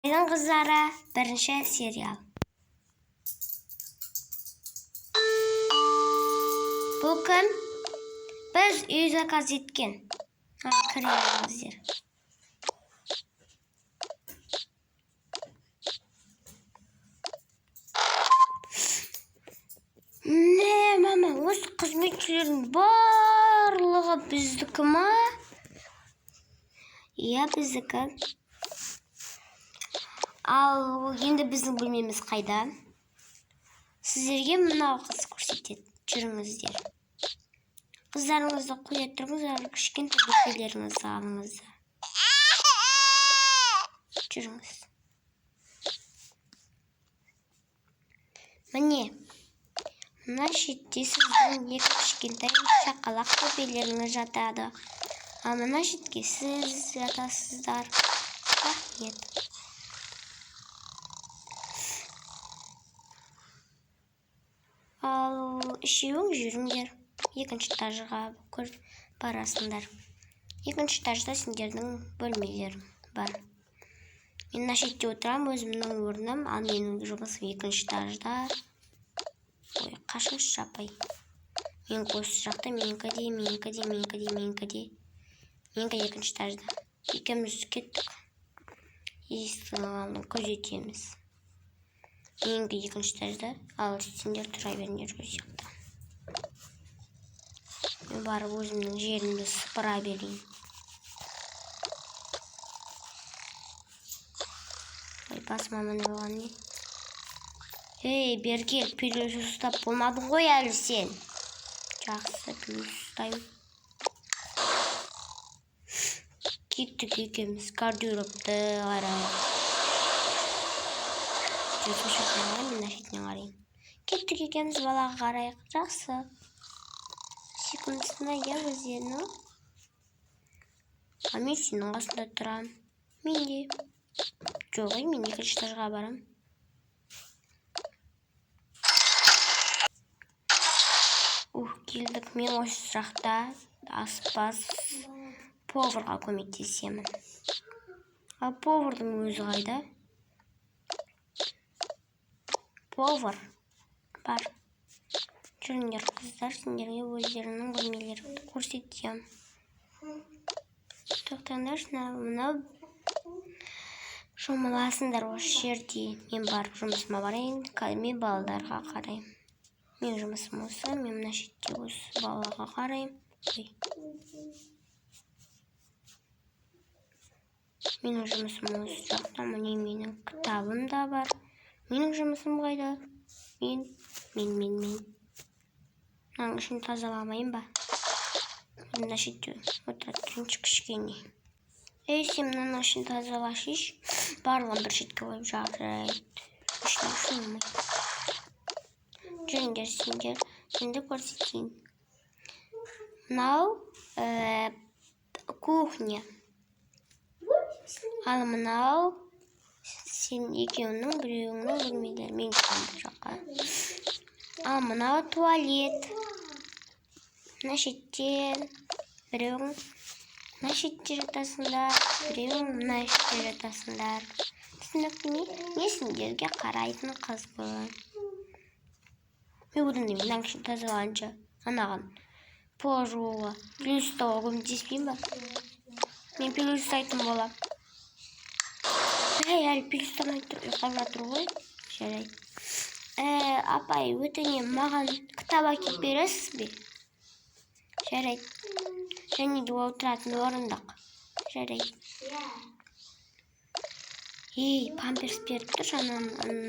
Aydan qizlari birinchi serial. Bu kun biz uy zakaz etgan. Kirayapmizlar. Ne mama, o'z xizmatchilaring barlig'i biznikimi? Ya bizniki. Al, endi bizning bilmaymiz qayda. Sizlarga mana qiz ko'rsatadi. Juringizlar. Qizlaringizni qo'ya turingizlar, kichkina do'stlaringizni olingizlar. Juringiz. Mana sizning kichkina chaqaloq do'stlaringiz yotadi. Mana siz yotasizlar. Rahmat. Ishing juringlar. Ikkinchi etajga ko'rib borasizlar. Ikkinchi etajda sizlarning bo'lmalar bor. Men nashitda o'tiraman, o'zimning o'rnim, mening jo'bim ikkinchi etajda. Voy, qashin chapay. Men qo'shaqda menga ikkinchi etajda. Ikkimiz ketdik. Eshikni ko'zatamiz. Menga ikkinchi etajda, sizlar turaveringlar o'sha yoqda. Men borib o'zimning yerimni supura bering. Voy, basmamni bo'lgani. Hey, berkel, piloz ustab bo'lmadi qo'y hali sen. Yaxshi, piloz ustayım. Ketdik ikimiz garderobda qaraymiz. Jo'sha qarayman, men nashitni qarayman. Ketdik ikimiz balaga qaraymiz. Yaxshi. Sekundasida gel o'zingni. Men sening qasdida turam. Menga. Yo'q, men ikkinchi etajga boraman. Keldik, men o'sha yoqda aspas поварga ko'maklashaman. Поварning o'zi qayda? Повар bar. Juringlar qizlar, sizlarga o'zlarining bo'lmaylarini ko'rsatdim. To'xtanglar, mana shumalasizlar o'sha yerda. Men borib жұмысыма borayin, men bolalarga qarayman. Men жұмысым olsa, men mana shu yerda o'z bolalarga qarayman. Mening жұмысым o'sha yoqda, mana mening kitobim da bor. Mening жұмысым qayda? Men. Ben şunu tazalamayayım ba. Bunda şunu oturtun çıkışkeni. Şimdi şunu tazalaşış. Barlan bir şey koyacak. İşte şunu mu? Singer. Şimdi korsiteyim. Now кухня. Alım now. Sen ikiyonun biriyonun bilmeyler. Men çıkandıracak. Alım tuvalet. Naşittir. Biriyonun naşittir atasınlar. Biriyonun naşittir atasınlar. Ne singerge qaraytın kız bu. Men bunu deyim. Nankşin tazalanca. Anağın. Poruğa. Plüsta oğlum despeyim ba. Men plüsta aytım bolam. Hey, plüsta aytım. Yoqab жатыр ғой. Жарайды. Апай, өтінемін, маған кітап әкеліп бересіз бе? Жарайды. Және де отыратын орындық. Жарайды. Ей, памперс беріп тұр,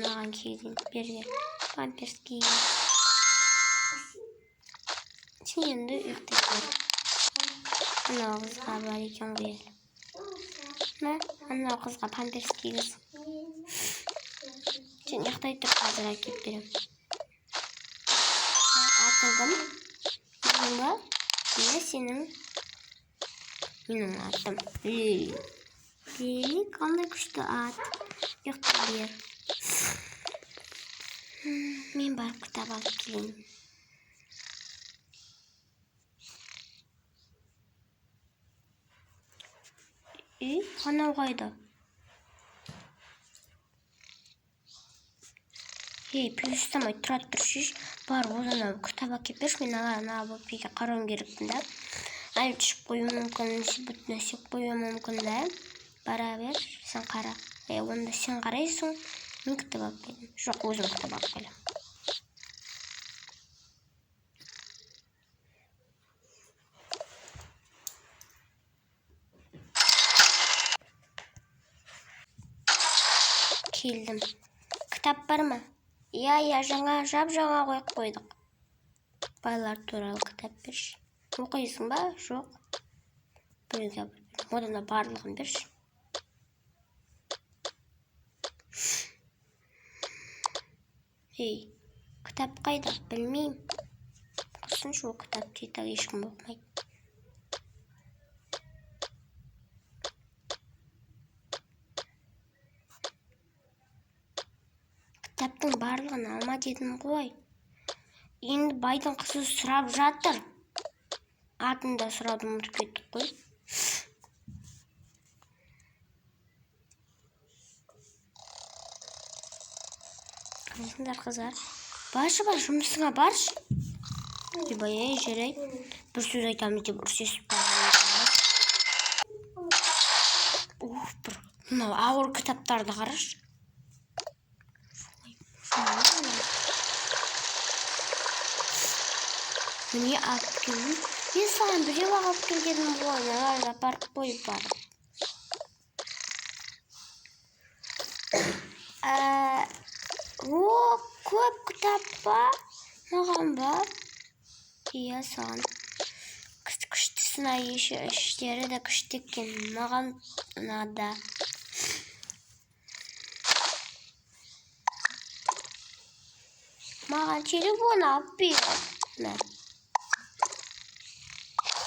маған кейін берген. Памперс кейін. Сен енді ұйықтайсың. Анау қызға бар екен ғой. Анау қызға памперс кигізсін. Сен ұйықтай тұр, қазір әкеліп берем. Атылдым. Менің ба? Міне сенің. Менің атым. Лили, қандай күшті ат. Ұйықтай бер. Мен барып кітап алып келейін. Анау қайда? Ей, пиюстамай тұра тұршыш. Бар, одан кітап әкеп берші, мен ана бөпеге қарауым керекпін да. Әлі түшіп қою мүмкін, бүтін өсіп қою мүмкін да. Бара бер, сен қара. Онда сен қарайсың, мен кітап алып келем. Жоқ, өзім кітап алып келем. Келдім. Кітап бар ма? Иә, жап-жаңа қойып қойдық. Байлар туралы кітап берші. Оқисың ба? Жоқ. Біреуге одан да барлығын берші. Ей, кітап қайда? Білмеймін. Қысыншы ол кітап дейді, ешкім оқымайды. Кітаптың барлығын алма дедім ғой. Енді байдың қызы сұрап жатыр. Атында сұрауды ұмытып кеттік қой. Қайсыңдар қыздар? Баршы, жұмысыңа баршы. Ей, жарайды. Бір сөз айтамын деп ұрсесіп қалған. Мынау ауыр кітаптарды қарашы. Міне алып келдім. Мен саған біреу алып келгенім ғой, аналарды апарып қойып барып. Көп кітап па? Маған ба? Иә, саған. Күштісіна іштері де күшті екен. Маған ұнады. Маған телефон алып бер.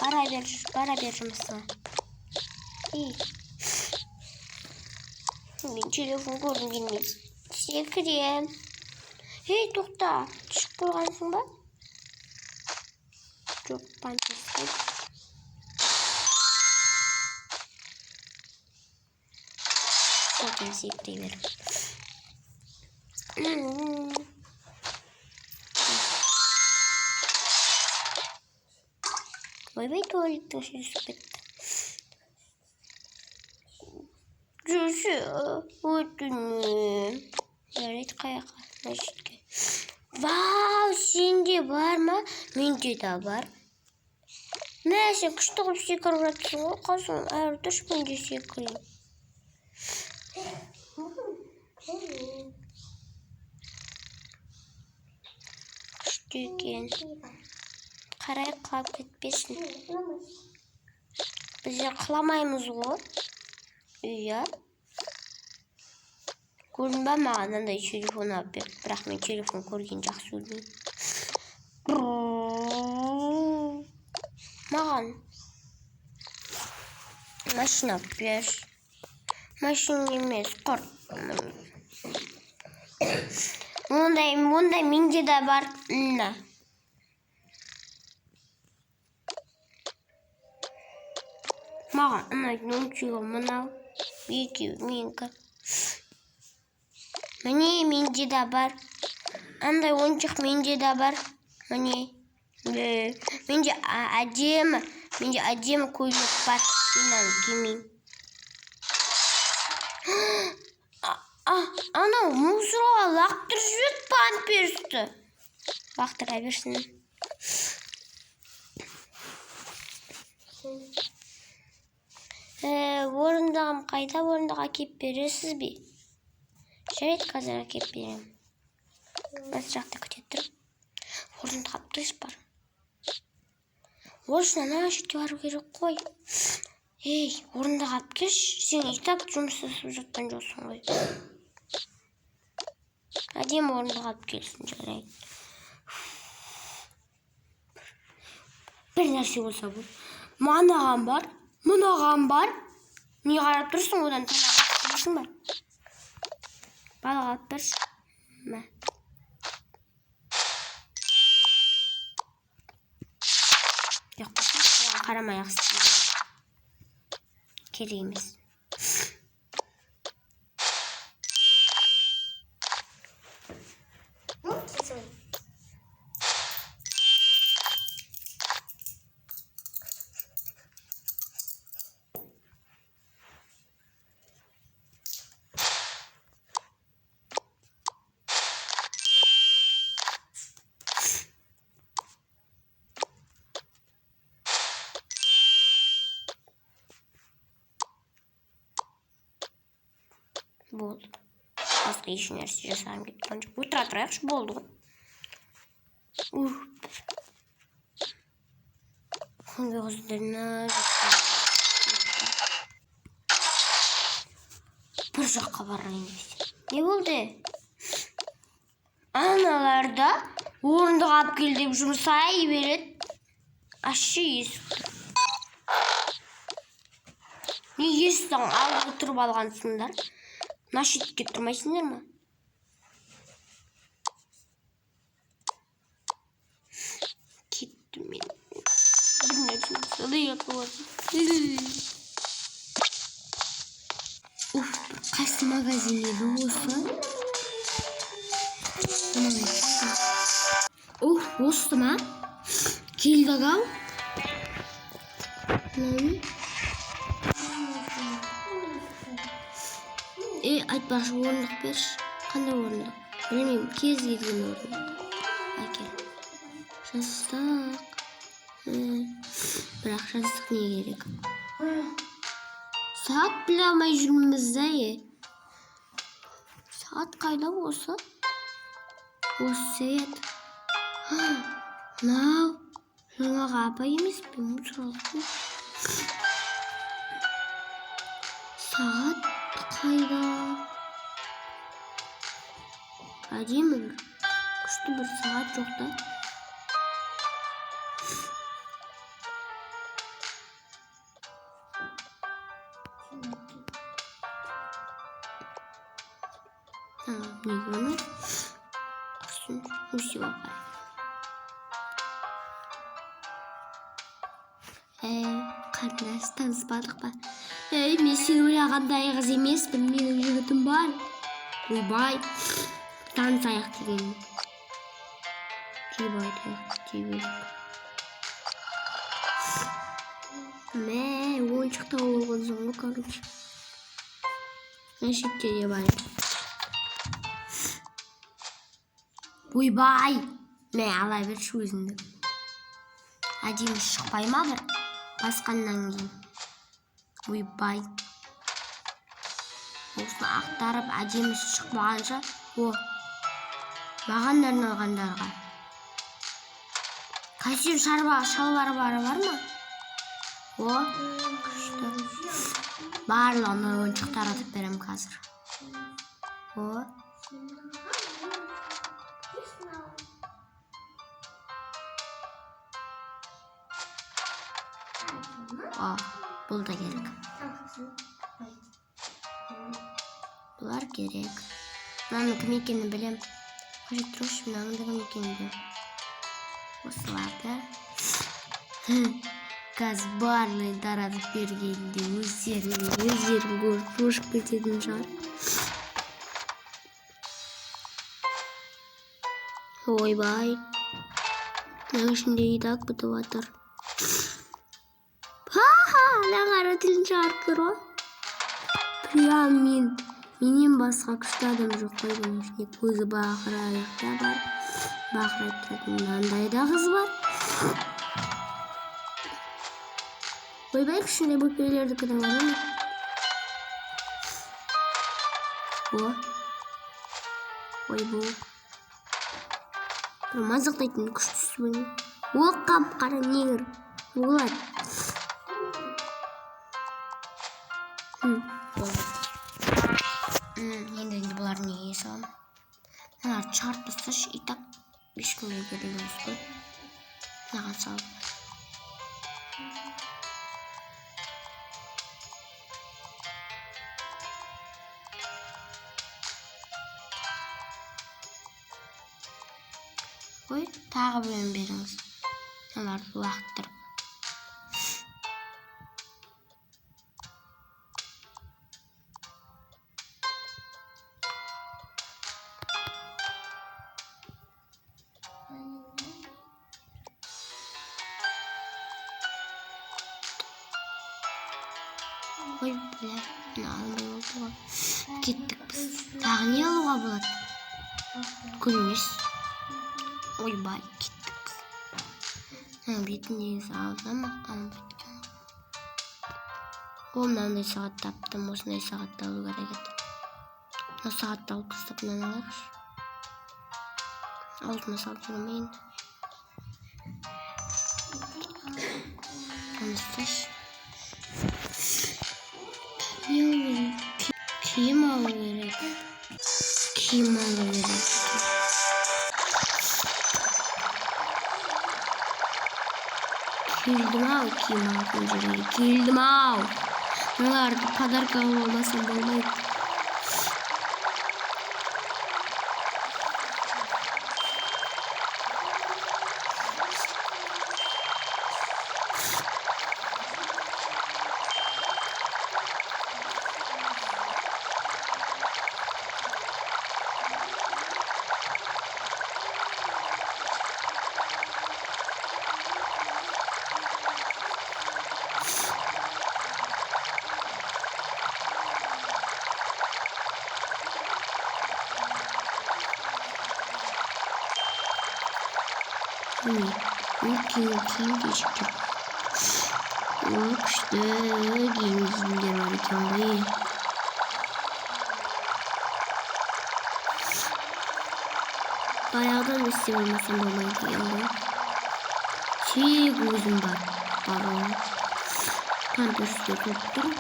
Бара бер жұмысына. Мен телефон көргім келмейді. Секірем. Ей, тоқта, түшіп қойғансың ба? Жоқ, панчеспай. Содан секірей беріп. Ойбай, туалеттің ішіне түсіп кетті. Жүрші, өтінем. Жарайды, қаяққа, мәшітке. Вау, сенде бар ма? Менде де бар. Мә, сен күшті қып секіріп жатырсың ғой, қасың әрі тұрш, менде секірейін. Күшті екен. Қарай қалап кетпесін. Бізде қыламаймыз ғой. Иә. Көрдің ба, маған андай телефон алып бер. Бірақ мен телефон көрген жақсы көрмеймін. Маған машина алып бер. Машина емес, құрт. Ондай менде де бар. Маған ұнайтын ойыншығы мынау. Екеуі менікі. Міне, менде де бар. Андай ойыншық менде де бар. Міне. Менде әдемі көйлек бар. Мен кимеймін. Анау мусорға лақтырып жіберді памперсті. Лақтыра берсін. Орындағым қайда? Орындаға кеп бересіз бе? Жарайды, қазір әкеп берем. Осы жақта күте тұрып. Орындаға тұрыш бар. Орысына ана жерге бару керек қой. Ей, орындаға алып кеш. Сен и так жұмыс жасап жатқан жоқсың ғой. Әдемі орындаға алып келсін, жарайды. Бір нәрсе болса бұл. Манаған бар, мұнаған бар. Не қарап тұрсың, одан тамағын бар. Балық алып берші. Мә. Жоқ, қарамай-ақ істейді. Керек емес. болды. Басқа еш нәрсе жасағым кеткен жоқ. Отыра тұрайықшы, болды ғой. Қандай қыздырына бір жаққа барайын десе. Не болды? Аналарда орындық алып кел деп жұмсай береді. Ашы есікті. Не есіктің алдында тұрып алғансыңдар? Мына шетке тұрмайсыңдар ма? Кеттім мен. Bir нәрсе сылайық болады. Қайсы магазин еді осы? Осы ма? Келдік ау. Айтпақшы, орындық берші. Қандай орындық? Білмеймін, кез келген орындық. Әкел. Жастық. Бірақ жастық не керек? Saat bile ama yüzümüzde. Saat kayda olsa? O saat. Now. Şuna kapayımız bir mutlu. Saat kayda. Acayip mi? Kuştu bir saat çok da. Не bunu. Musi bakar. Kardeş tanışmadık mı? Men seni oylagандай kız emasmын, mening yigitim bor. Oybay. Tanışayıq degan. Oyunçukta olğansan o короче. Значит, тебе бай. Ойбай! Мен ала берші өзіңді. Әдемі шықпай ма бір? Басқаннан кейін. Ойбай! Осыны ақтарып әдемі шықпағанша, маған арналғандарға. Костюм шалбары бар ма? Күшті. Барлығын ойыншықтар атып берем қазір. Бұл да керек. Бұлар керек. Мынаның кім екенін білем. Қажет тұршы, мынаның кім екенін білем. Осыларды. Газ барлығын таратып бергенде өздерін көріп қошып кететін шығар. Ойбай. Мынаның ішінде едак бітіп атыр. Қара тілін шығарып тұр ғой. Прям менен басқа күшті адам жоқ қой бұның ішінде. Көзі бақырайықта бар. Бақырайып тұратын мынандай да қыз бар. Ойбай, күшінде бөпелерді кіді бар ма? Ой бұл. Мазықтайтын күштісі бұның. Қап-қара негір. Олар. Енді бұлар неге салам? Мыналар чартысыш, и так ешкімге керек емес қой. Мынаған салып. Ой, тағы бөлім беріңіз. Мыналарды уақыттырып. Ой, бля, алынбай болды ғой. Кеттік біз. Тағы не алуға болады? Күлмес. Ойбай, кеттік біз. Бетіндегі алды ма? Алынбайды екен. Мынандай сағат таптым. Осындай сағатты алу керек еді. Saat al kıstık ne var? Altına saldırmayın. Tanıştır. Kim alır? Kim alır? Kildim av kim alır? Kildim av. Ne vardı? Kadar kahve olmasın olmayı. Kim geçti? Yok işte giyimizde var iken bayağıdan istiyorum mesela babayı yanında. Çiğ gözüm var. Pardon. Pantos'ta tuttum.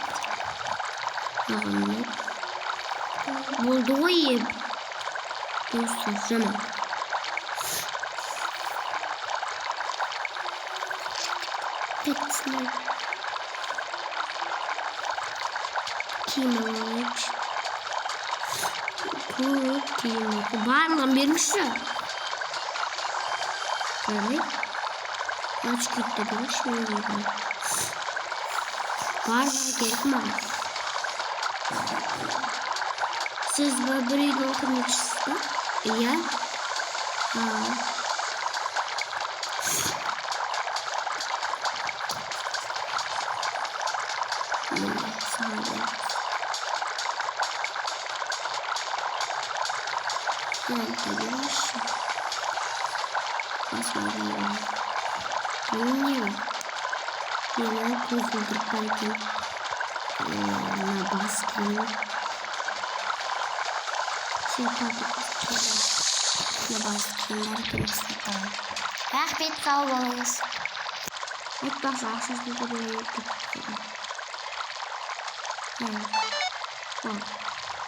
Bakalım. Bulduğu iyi. Dostlar zaman. Petsin. Kim olmuş? Bu kim? Var mı birmiş ya? Evet. Kaç gitti bir şey oldu. Var gerekmez. Siz böyle okumışsınız mı? Ya. Yine kozulduk belki baskın şey yapalım baskınlar kırmızıdan rahmet sağ olunuz hatta sağsız bir de böyle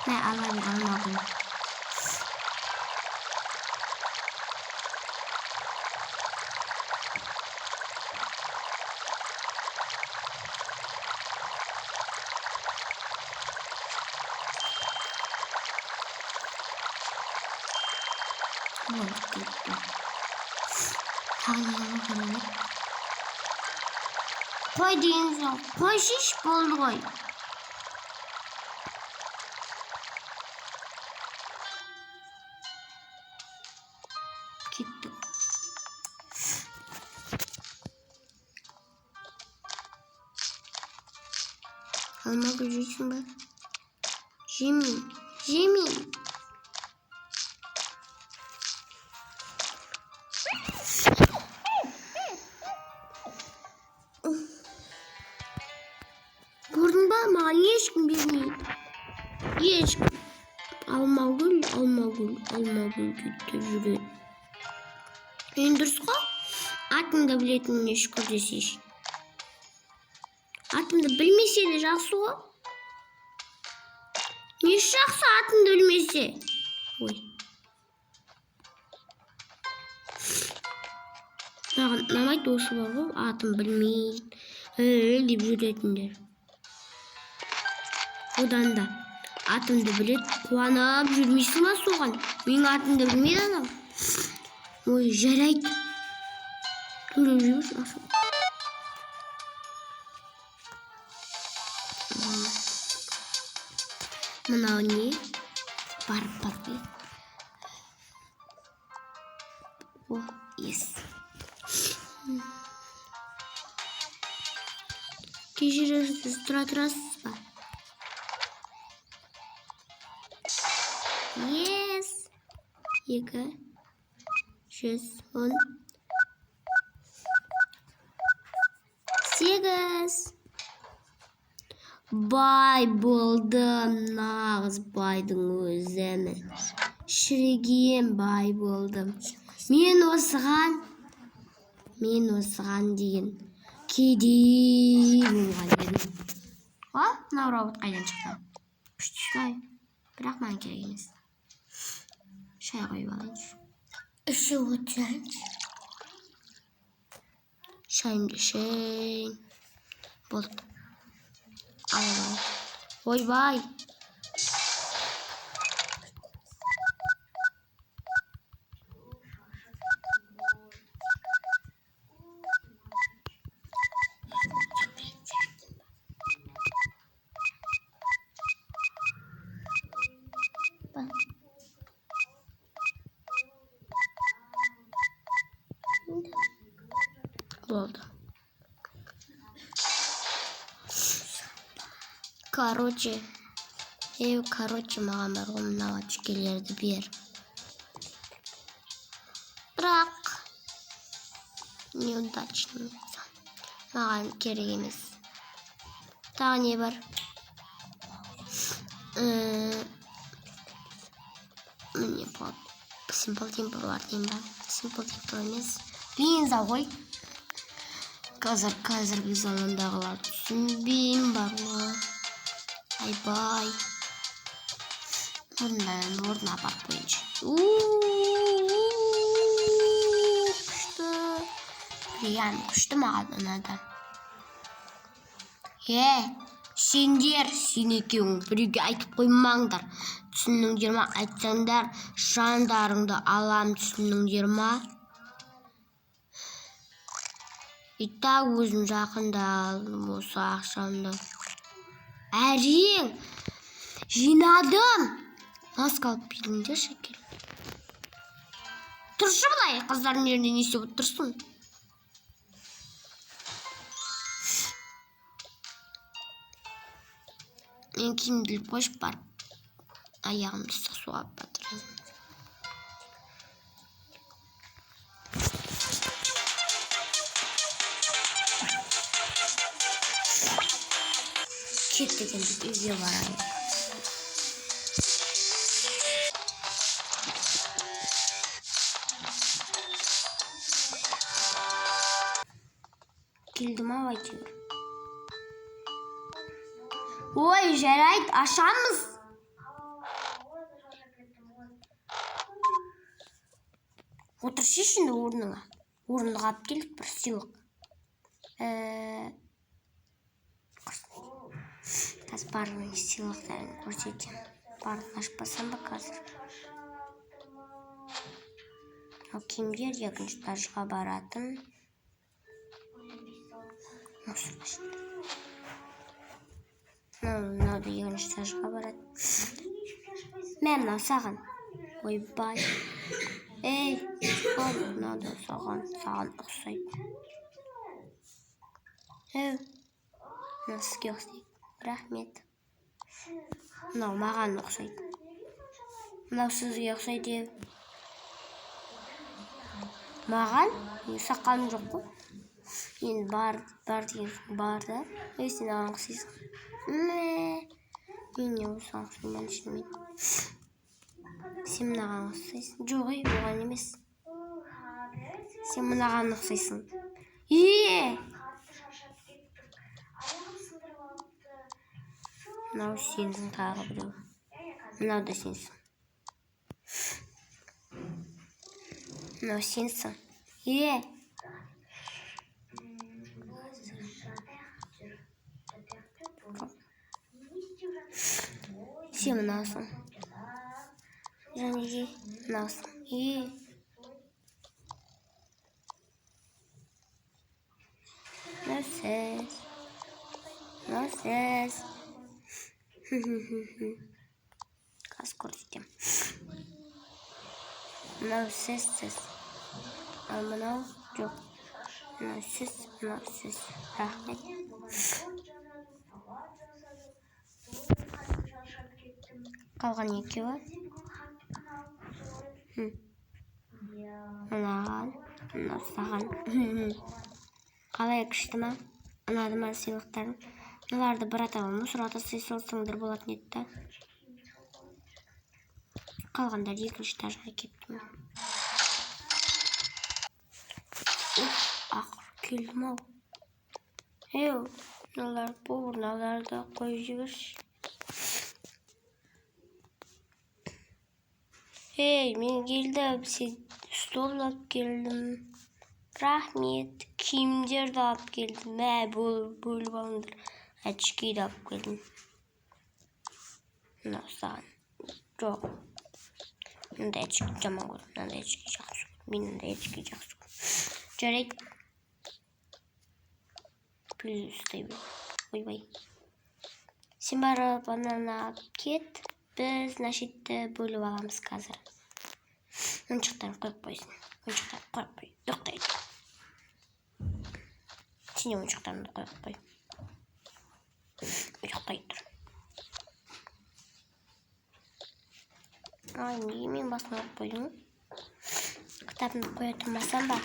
ne alamadım. Gitti. Koy diyeceğim. Koy şiş bol koy. Gitti. Alma gücü için ben. Jimmy. Yeşkim bir mi? Yeşkim. Alma gül götürür. Endursko. Aklımda biletin yeşil kodesiş. Aklımda bilmeseydi raksı o. Yeşil raksı aklımda bilmesi. Oy. Namay dostu var o. Aklımda bilmeyin. Öyle bir üretimdir. Odan da atımda bilet kuanıp жүрмейсің ба соған? Менің атымды білмейді анау. Ой, жарайды. Төлеп жүрміз. Мынау не? Барып. О, ес. Кешіріңіз, тұрасыз ба? Yes. Екі, 6, 10, 8. Бай болдым, нағыз байдың өзімін. Шіріген бай болдым. Мен осыған деген кедей болған едім. Мынау робот қайдан шықты? Күшті шай. Бірақ маған керек емес. Шай қойып алайыншы. Ішіп отырайыншы. Шайымды ішейін. Болды. Ойбай. Болды. Короче, маған бар ғой мынау очкелерді бер. Бірақ неудачный. Маған керек емес. Тағы не бар? Міне болады. Simple Dimple бар деймін ба? Simple Dimple емес. Линза ғой. Қазіргі замандағылар түсінбеймін бар ғой. Айбай. Орнына апарып қойыншы. Күшті. Прям күшті маған ұнады. Сендер, сен екеуің біреуге айтып қоймаңдар. Түсініңдер ма? Айтсаңдар, жандарыңды алам, түсініңдер ма? Итак, өзім жақында алдым осы ақшамды. Әрең! Жинадым! Маска алып келіңдер шекер. Тұршы бұлай, қыздардың жерінде не істеп отырсың? Мен киімді қойып барып, аяғымды суға батырайын. Кетті үйге барайын. Келді ма әйтеуір? Ой, жарайды, ашамыз. Отыршы şimdi орныңа. Орынды қалып келдік бір сыйлық. Қазір барлығын сыйлықтарын көрсетем. Барлығын ашпасам ба қазір? Ал киімдер екінші этажға баратын. Мынау екінші этажға барады. Мен мынау саған. Ойбай. Ей, мынау да саған ұқсайды. Мынау сізге ұқсайды. Рахмет. Мынау маған ұқсайды. Мынау сізге ұқсайды. Маған сақалым жоқ қой. Енді бар деген бар да. Сен оған ұқсайсың. Мен не осыған ұқсаймын шынымен. Сен мынаған ұқсайсың. Жоқ, оған емес. Сен мынаған ұқсайсың. Мынау сенсің тағы біреу. Мынау да сенсің. Мынау сенсің. Сен мынаусың. Және де мынаусың. Мынау сіз. Қазір көрсетем. Мынау сіз. Ал мынау жоқ. Мынау сіз. Рахмет. Қалған екеуі. Мынаған, мынау саған. Қалай күшті ма? Ұнады ма сыйлықтарың? Оларды бір атаға мусорға салсаңдар болатын еді да. Қалғандар екінші этажға кетті. Ақыр келдім-ау. Мыналар орналарды қойып жіберші. Мен келдім, сен стол алып келдім. Рахмет, киімдерді алып келдім. Бөліп алыңдар. Очкиді алып келдім. Мынау саған. Жоқ. Мындай очки жаман көрдім. Мындай очки жақсы көрдім. Мен мындай очки жақсы көрдім. Жарайды. Плюс ұстай бер. Ойбай. Сен барып ананы алып кет. Біз нашитті бөліп аламыз қазір. Ойыншықтарын қойып қойсын. Ойыншықтарын қойып қой. Тоқтайды. Сен ойыншықтарыңды қойып қой. Ұйықтай тұр. Неге мен басына алып қойдың? Кітабымды қоя тұрмасам ба?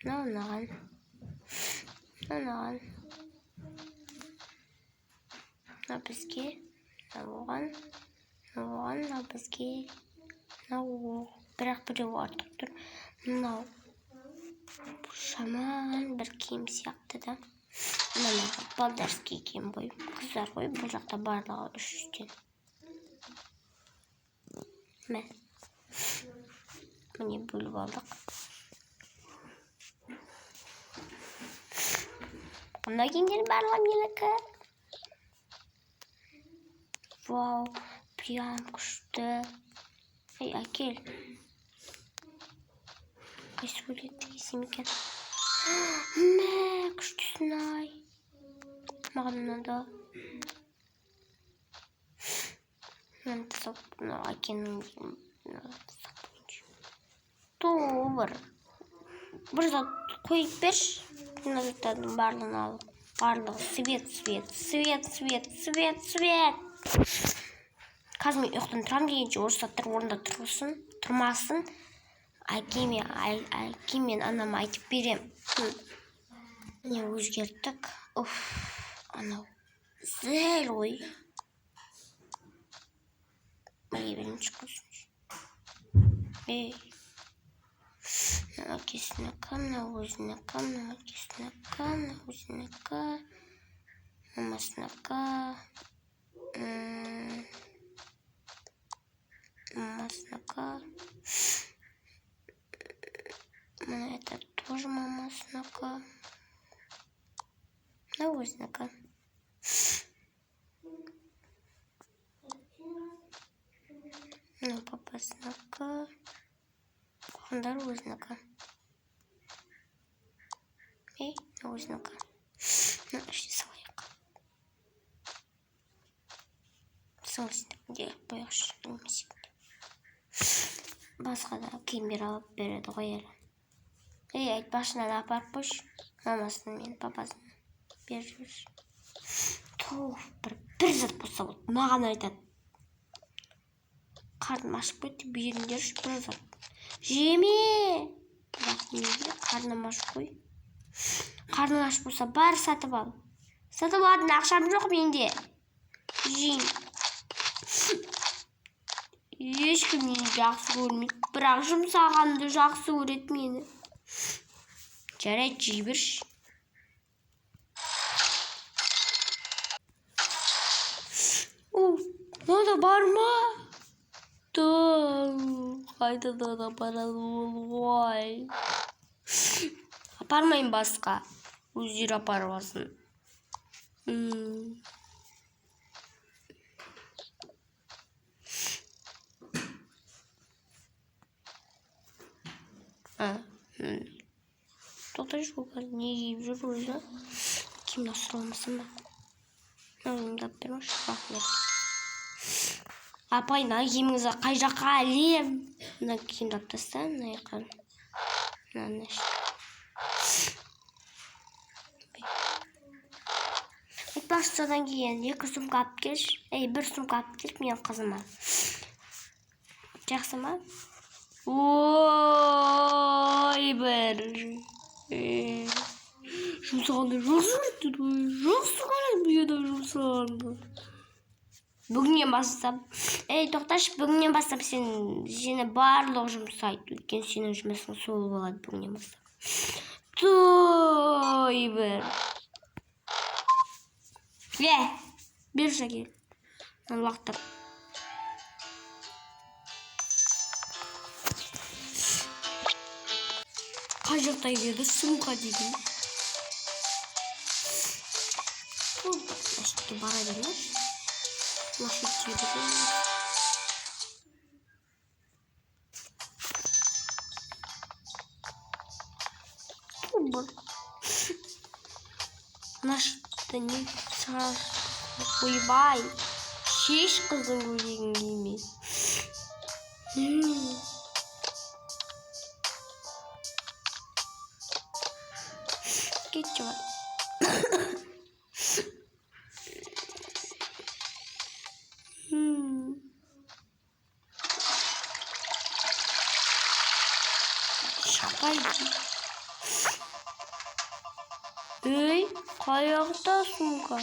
Мынаған. Мынау бізге. Мынау бізге. Бірақ біреу артық тұр. Мынау шаман бір киім сияқты да. Мынау балдарский киім ғой. Қыздар ғой, бұл жақта барлығы 3-тен. Міне бөліп алдық. Бұнда киімдер барлығы менікі. Вау, прям күшті. Әкел. Қайсы өлетті кесем екен. Күштісін ай. Маған ұнады. Мен тасап, әкенің тобыр. Бір зат қойып берш. Мына заттардың барлығын алып. Барлығы свет. Қазір мен ұйықтан тұрам дегенше осы заттар орында тұрмасын. Әкемен анама айтып берем. Не өзгерттік. Анау зәл ой. Бірінші қосыншы. Әкесінікі, мынау өзінікі, мынау әкесінікі, мынау өзінікі, мамасынікі. Это тоже мамасынікі. Мынау өзінікі. Мынау папасынікі. Қоғандар өзінікі. Мынау өзінікі. Мынау іште салайық. Сыңысында қойықшы. Басқа да киімдер алып береді ғой әлі. Айтпашынан апарып қойшы. Мамасын мен папасын беріп жүрші. Бір зат болса болды. Маған айтады. Қарным ашып кетті, беріңдерші бір зат. Жеме! Бірақ неге қарным ашып қой. Қарным ашып болса бәрі сатып ал. Сатып алатын ақшам жоқ менде. Жейін. Ешкім мені жақсы көрмейді. Бірақ жұмсағанды жақсы көреді мені. Жарайды, жей берші. Мына бар ма? Қайда да барады ғой. Апармайын басқа. Өздері апарып алсын. Тоқтайшы көкәл, не киіп жүр өзі? Киімді асырамасын ба? Өзімді ап бермеші, рахмет. Апай, мына киіміңізді қай жаққа әлем? Мына киімді ап таста, мына еқан. Мынаны ішті. Айтпақшы содан кейін 2 сумка алып келші. 1 сумка алып келші менің қызыма. Жақсы ма? Ой, бір. Жұмсағанда жақсы көреді, жақсы көреді бұл жерде жұмсағанда. Бүгіннен бастап, тоқташы, бүгіннен бастап сені барлық жұмсайды. Өйткені сенің жұмысың сол болады бүгіннен бастап. Той бір. Бер шәкел. Лақтыр. Қай жақта егерді сумка дейін. Әшікке бара бермеш. Лошадь бермеш. Тубыр. Нашты не сразу. Ойбай. Шеш қыздың көйлегін киме. Кетші бар. Шапайды. Ей, қаяқта сумка.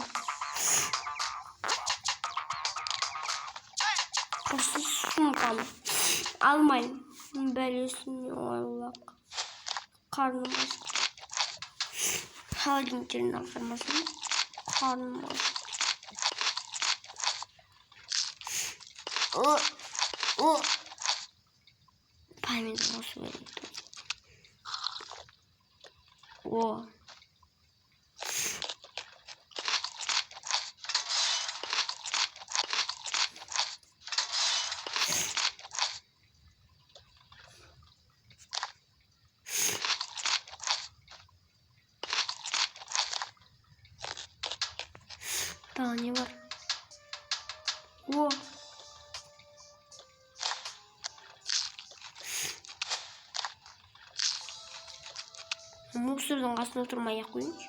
Құрсыз сумканы. Алмайым. Бәлесіне ойлақ. Қарным асты. Холодильниктерін алдырмасын. Қарным асты. Памятный осы береді. Тағы не бар? Мусордың қасында тұрмай ақ қойыңыз.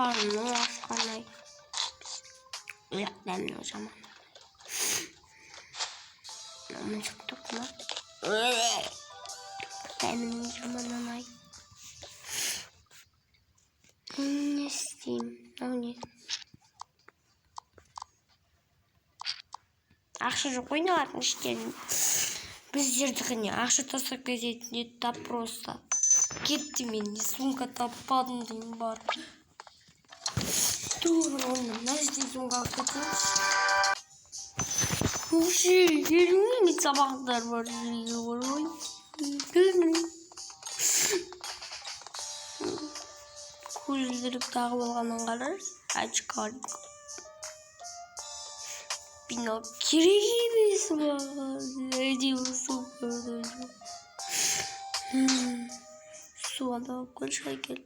Karnım aslanay. Yaklanın o zaman. Ama çok dokma. Benim zaman anay. Ne isteyeyim? O ne? Ақша жоқ қой неғатын іштерін. Біздердікіне ақша тастап кететін еді да просто. Кетті мен не сумка таппадым деймін бар. Тур оны мына жерде сумка кетіңіз. Вообще елумен сабақтар бар жерге ғой. Көзілдірік тағып алғанын қарарыз. Очкарик. Бинок керек емес маған. Әдемі су көрді. Суға көлші әкел.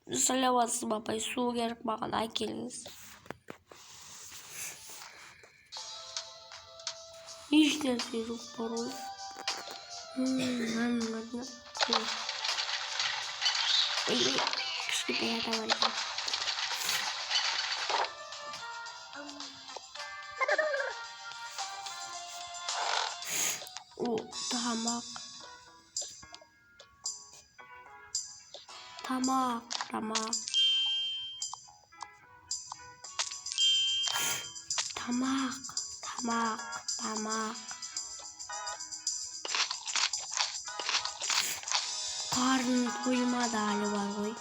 Салаватсыз бапай, су керек маған әкеліңіз. Еш нәрсе жоқ бар ғой. Кішкентай ата бар екен. Тамақ. Karnın doymadı hali var ғой.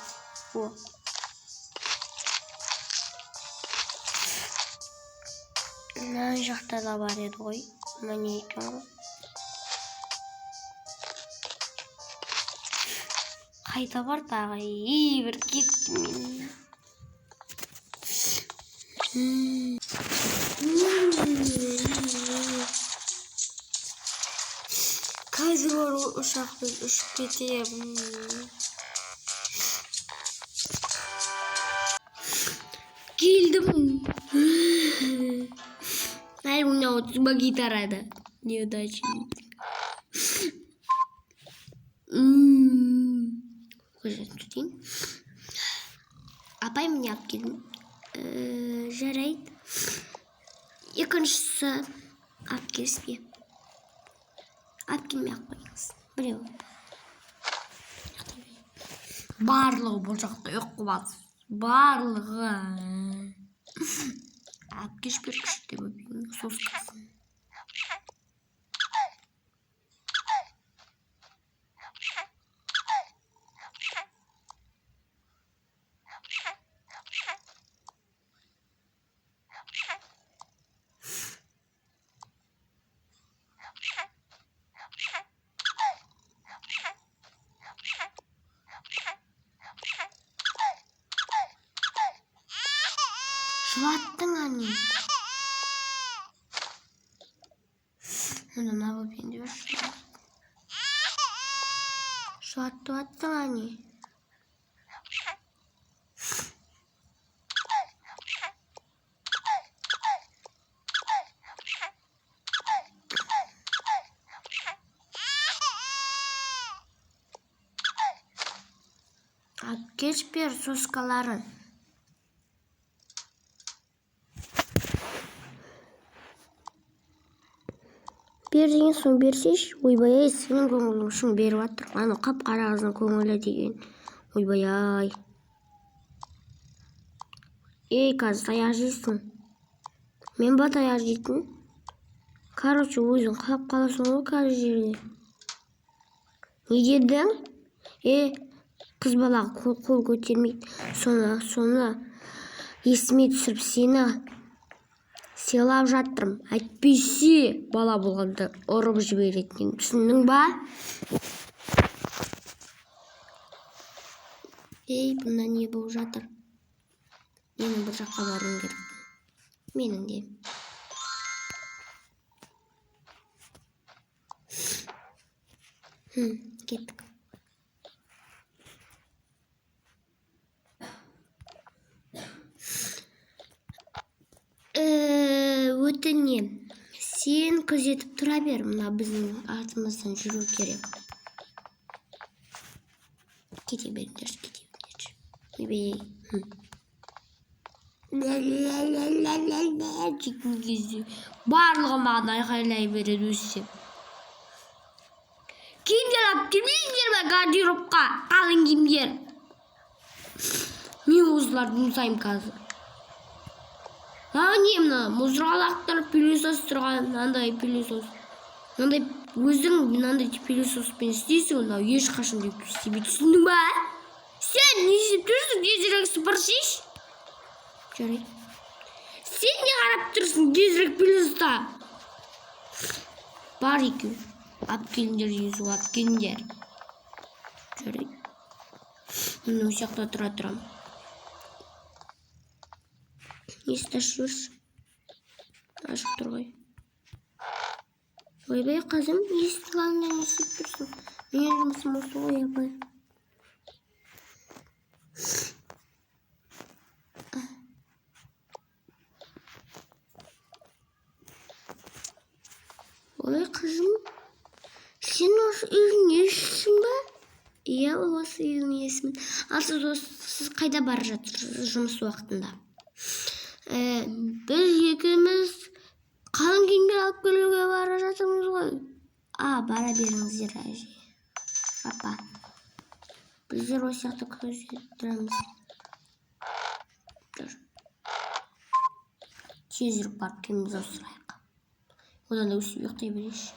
Мына жақта да бар еді ғой. Міне екен ғой. Қайда бар тағы? Бір кеттім мен. Қазір ұшақпен ұшып кетемін. Келдім. Ай, мынау тюба гитарада. Неудачник. Көрсетейін. Апай мені алып келдім. Жарайды. Екіншісі алып келіспе. Алып келмей-ақ қойыңыз. Біреу. Барлығы бұл жақта ұйқы бас. Барлығы. Алып кеш бір күшті бөбейін. Соскасын. Жылаттың әне. Онда на бөбейінде бір жылаттың әне. Алып кеш бер соскаларын. Берден соң берсеш, ойбай-ай, сенің көңілің үшін беріп жатыр. Аны қап-қара қыздың көңілі деген. Ойбай-ай. Ей, қазір таяқ жейсің. Мен ба таяқ жейтін? Короче, өзің қалап қаласың ғой қазір жерде. Не дедің? Қыз балаға қол көтермейді. Соны есіме түсіріп сені сыйлап жатырмын. Әйтпесе бала болғанда ұрып жіберетін. Түсіндің ба? Бұнда не болып жатыр? Менің бір жаққа баруым керек. Менің де. Кеттік. Өтінем. Сен күзетіп тұра бер, мына біздің артымыздан жүру керек. Кете беріңдерші. Жейтін кезде барлығы маған айқайлай береді өссе. Киімдер алып келмейсіңдер ме гардеробқа? Қалың киімдер. Мен осыларды жұмсаймын қазір. Не мына мұзырғалақтар пилесос тұрған, мынандай пилесос. Мынандай өзің мынандай пилесоспен істейсің, мынау ешқашан деп істемейді. Түсіндің ба? Сен не істеп тұрсың? Тезірек сыпыршиш. Жарайды. Сен не қарап тұрсың? Тезірек пилеsoста. Бар екеу. Алып келіңдер дейсің, алып келіңдер. Жарайды. Мен осы жақта тұра тұрам. Есті ашып. Ашып тұр ғой. Ойбай қызым, есіктің алдында не істеп тұрсың? Менің жұмысым осы ғой, апай. Ой қызым, сен осы үйдің иесісің ба? Иә, осы үйдің иесімін. Ал сіз қайда бара жатырсыз жұмыс уақытында? Біз екеуміз қалың киімдер алып келуге бара жатырмыз ғой. Бара беріңіздер әже. Апа. Біздер осы жақта күзетіп тұрамыз. Тезірек барып киімімізді ауыстырайық. Одан да өсіп ұйықтай берейінші.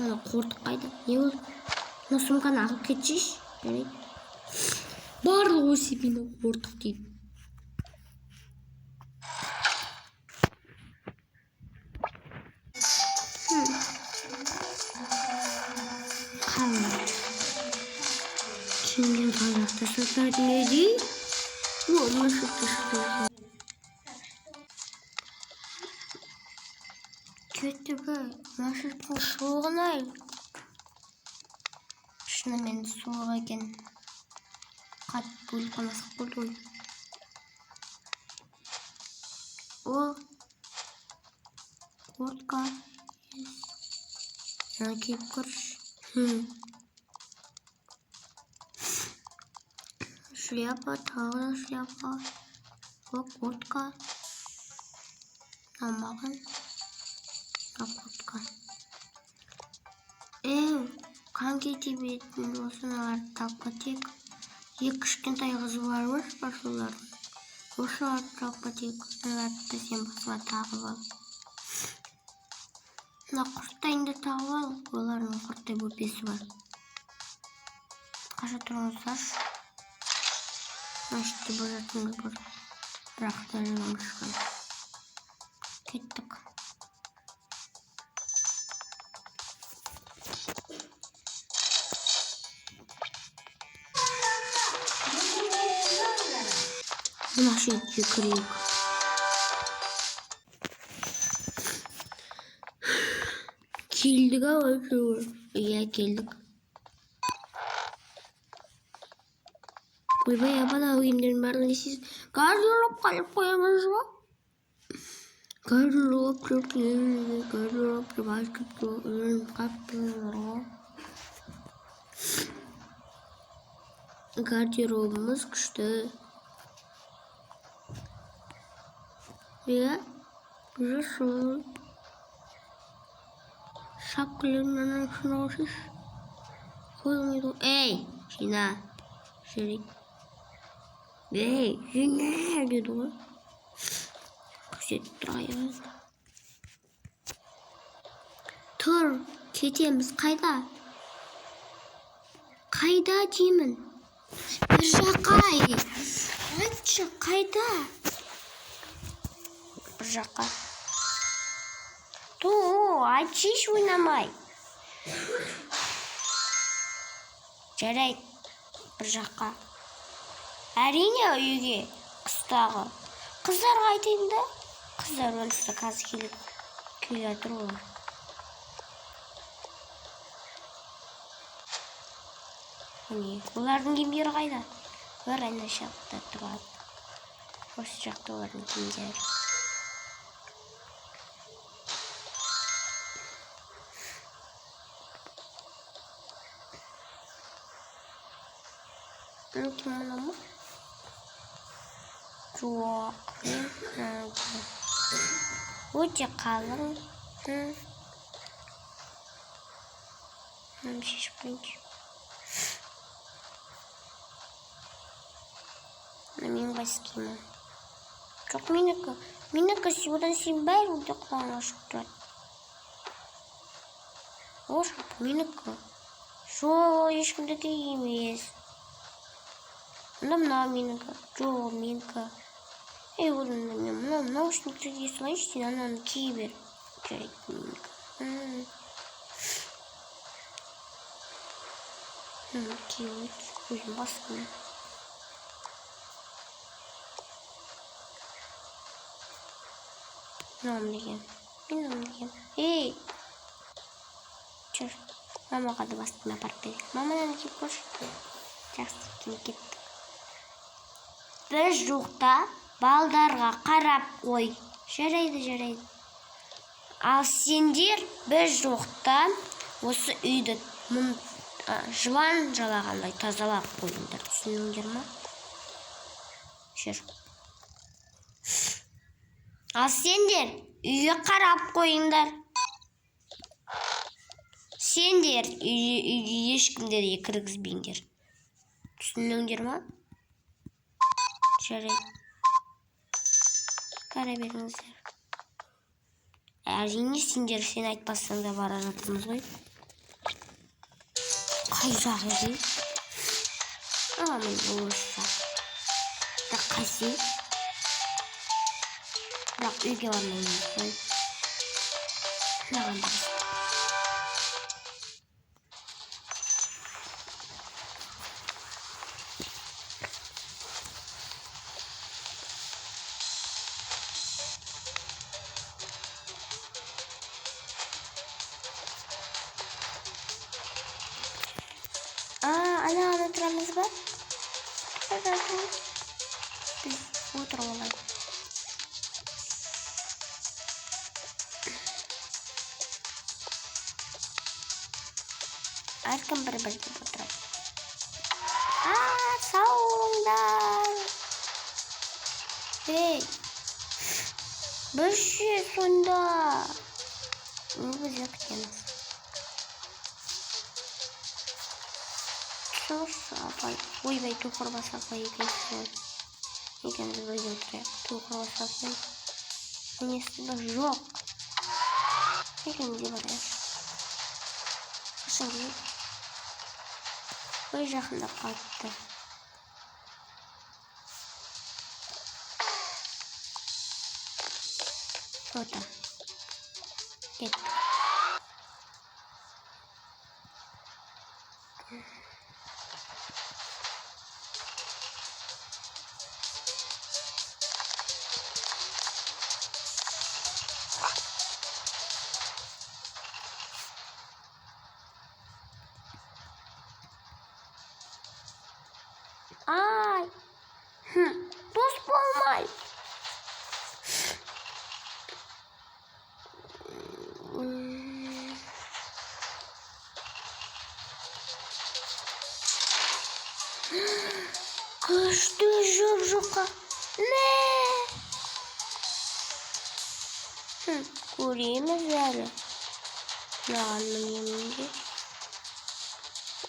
Ана қортық қайда? Не болды? Мына сумканы ағып кетшейші. Жарайды. Барлығы өсіп мені қортық дейді. Kalmadı. Şimdi bayrakta sefer neydi? Bu nasıl düştü? Kötü be. Nasıl bu soğuk Şuna ben soğuk eken. Kat bul kalasık buldum. O. Vodka. Sanki kırış. Шляпа, тағы шляпа. Vodka. Намаған. Vodka. Қан кетебетін осыналарды тапқа тек. Екі кішкентай қызы бармыш басылардың. Осыларды тапқа тек. Оларды сен басыға тағып ал. Мына құрттайынды тағып ал. Олардың құрттай бөпесі бар. Қаша тұрыңыздаршы. Значит, божатыңыз бар. Бірақ дәлігім шыққан. Кеттік. Мына жерге кірейік. Келдік-ау әйтеуір. Иә, келдік. Ойбай, абана ойымдардың барлығы сіз газырлап қалып қоямыз ба? Газырлап гардеробымыз күшті. Иә, жасыл. Шапкілерін шына қосыш. Қойылмайды. Ей, жина. Жүрейік. Ей, жина деді ғой. Көрсетіп тұрайыз. Тұр, кетеміз. Қайда? Қайда деймін? Bir жаққа. Айтшы, қайда? Bir жаққа. Айтшы, еш ойнамай. Жарайды. Bir жаққа. Әрине үйге қыстағы. Қыздарға айтайын да. Қыздар онсызда қазір келе тұр олар. Олардың киімдері қайда? Олар ана жақта тұрады. Осы жақта олардың киімдері. Кім мұна ма? Жоқ. Өте қалың. Шешіп қойыншы. Мен баскима. Жоқ, менікі. Менікі одан сен бәрі өте құлағына шығып тұрады. О, шап, менікі. Жоқ, ешкімдікі емес. Мына менікі. Жоқ, менікі. Одан мен мына наушниктерге салайыншы, сен ананы кие бер. Жарайды, менікі. Кие өте, өзім басқыма. Мынам деген. Мынам деген. Ей! Жүр. Мамаға да басқыма апарып берейік. Мамадан кеп көрші. Жақсы, кеттік. Бір жоқта балдарға қарап қой. Жарайды. Ал сендер бір жоқта осы үйді жылан жалағандай тазалап қойыңдар. Түсініңдер ма? Жүр. Ал сендер үйге қарап қойыңдар. Сендер үйге ешкімдерге кіргізбеңдер. Түсініңдер ма? Жарайды. Бара беріңіздер. Әрине сендер сен айтпасаң да бара жатырмыз ғой. Қай жағы еді? Мен болса. Қайсы? Бірақ үйге бармаймыз ғой. Маған барсын. Ana oturamız var. Biz oturalım. Erken beraber oturalım. Sağ olun. Hey. Bir şey sonunda. Bunu biz yapacağız. Ой, вей, ту хорбаса поединка. Никогда не выйдет. Ту хорбаса поединка. Мне себя жёг. Никогда не делаешь. Шаги. Ой, жақында қалыпты. Фото. Кет. Ay. Dost olmay. Kaçtı Jojoka. Ne? Kurayımız yani. Ne anlayayım diye.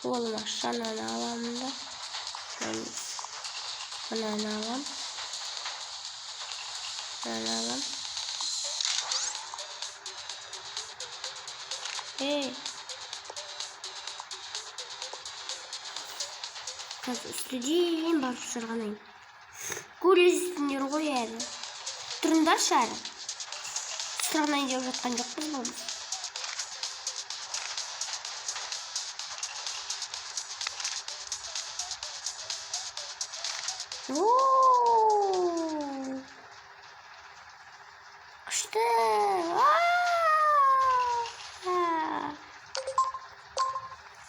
Olmaz sana ne alalım da. Bana ne alalım? Ne alalım? Hey. Kız üstüdeyim bak sırganayım. Kule üstünler koy yani. Turunda şarı. Sırganayın diye uzatkan yok biz bunu. Ooo. İşte.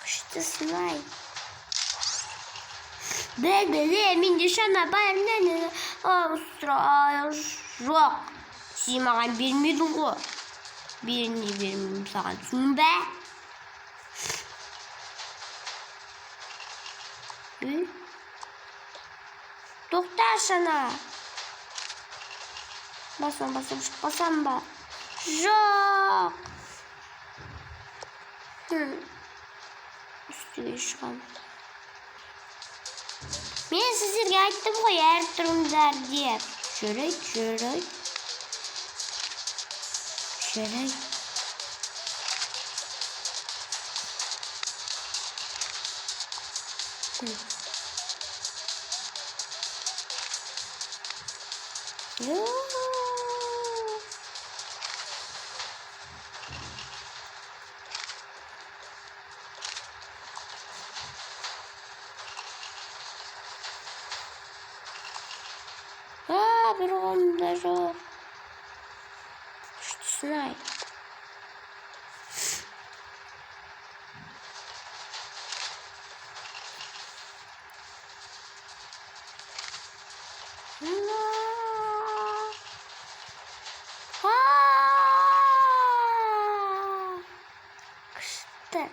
İşte slime. Бегали, Миндишана байырнен жоқ. Сен маған бермедің ғой. Беріне бермеймін саған, түсіндің бе? Тоқташы ана. Басам шықпасам ба? Жоқ. Үстіге шығам. Мен сіздерге айттым ғой, әр тұрыңдар деп. Жүрек. Bir onda жоқ. Шытысынай. Күшті.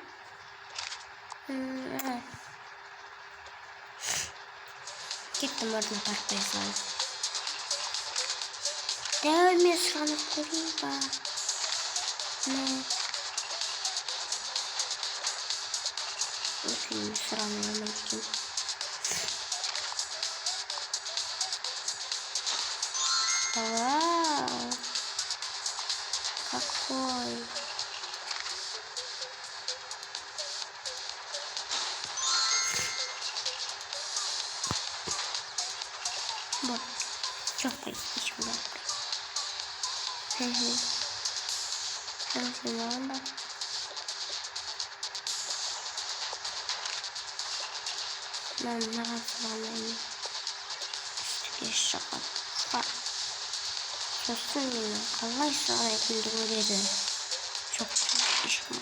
Кеттім ордың паркпай салып. Дәуір мен сұранып көрейін ба? Өкін сұрануым екен. Вау! Какой! Вот. Чёрт, почему да? Ладно. Нам назвали шоқат. Сосын қалай сағайтынды көреді. Жоқ, ешкім.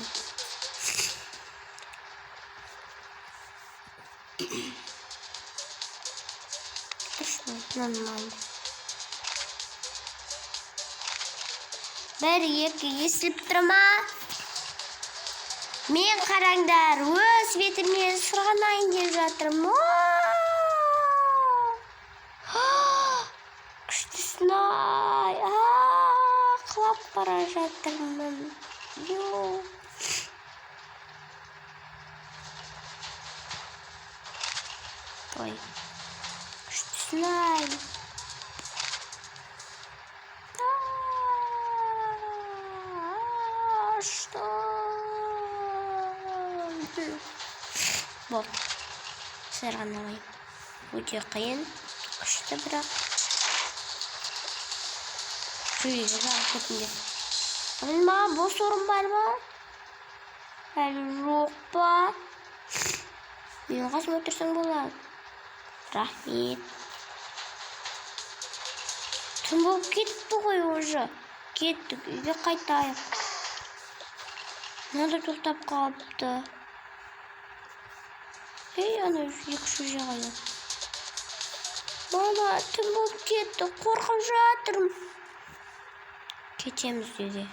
Нормально. Bir, iki, естіліп тұрма. Мен қараңдар, өз бетімнен сырғанайын деп жатырмын. Күштісін-ай. Құлап бара жатырмын. Ой. Күштісін-ай. Что? Бол. Сырғанамай. Өте қиын. Күшті бірақ. Шөйге жарып кетінде. Маған бос орын бар ма? Әлі жоқ па? Мен қасым отырсаң болады. Рахмет. Түн болып кетті ғой уже. Кеттік, үйге қайтайық. Надо тоқтап қалыпты. Ана екі шөже қайда. Мама, түн болып кетті, қорқып жатырмын. Кетеміз үйге.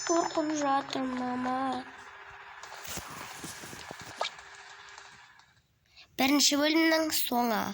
Қорқып жатырмын, мама. Бірінші бөлімнің соңы.